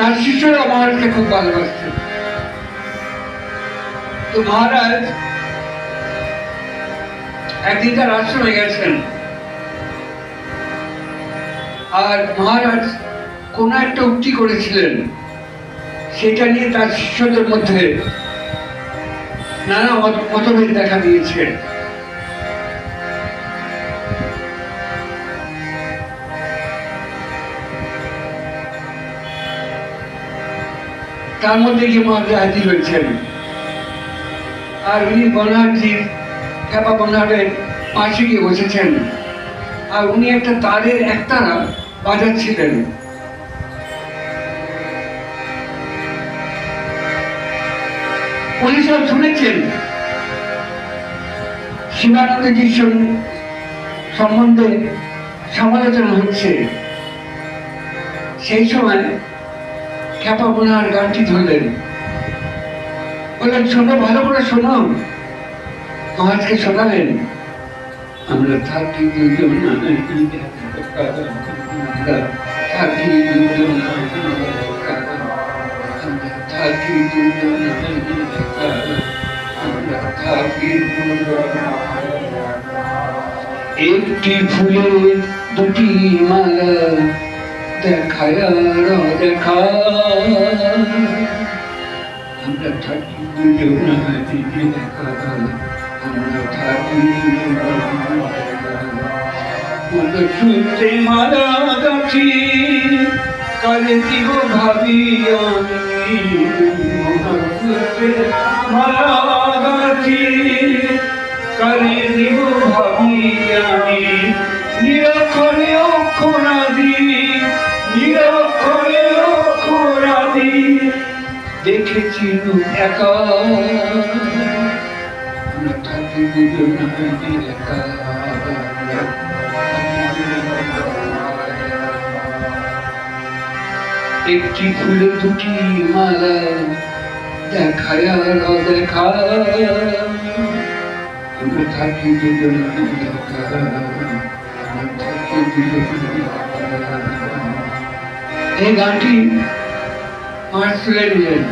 তার শিষ্যরা মহারাজকে খুব ভালোবাসতেন। তো মহারাজ একদিন তার আশ্রমে গেছেন, আর মহারাজ কোন একটা উক্তি করেছিলেন, সেটা নিয়ে তার শিষ্যদের মধ্যে নানা মতভেদ দেখা দিয়েছে। তার মধ্যে গিয়ে মহারাজ হাজির হয়েছেন, আর উনি বনহারজির খ্যাপা বনহারের পাশে গিয়ে বসেছেন, আর উনি একটা তারের একতারা বাজাচ্ছিলেন। উনি সব শুনেছেন শিবানন্দজির সম্বন্ধে সমালোচনা হচ্ছে। সেই সময় খ্যাপা বনহার গানটি ধরলেন, বললেন শোনো, ভালো করে শোনো। মহারাজকে শোনালেন, আমরা থাকি দুজন, থাকি দুজন, থাকি দুজন, থাকি দুজন। একটি ফুলে দুটি মালা, দেখায় আর দেখা। আমরা থাকি দুজন, আমরা থাকি শুনতে মারা গাছি, কালে দিব ভাবি আমি। মারা গাছি, কালে দিব ভাবি আমি। নিরক্ষরে অক্ষরাদি, নিরক্ষরে অক্ষরাদি, দেখেছি একা। আমরা থাকি দুজন একা। একটি ফুলে দুটি মালা, দেখায় আর দেখা। আমরা থাকি দুজন একা, আমরা থাকি দুজন একা। এই গানটি মহারাজ তুলে নিলেন।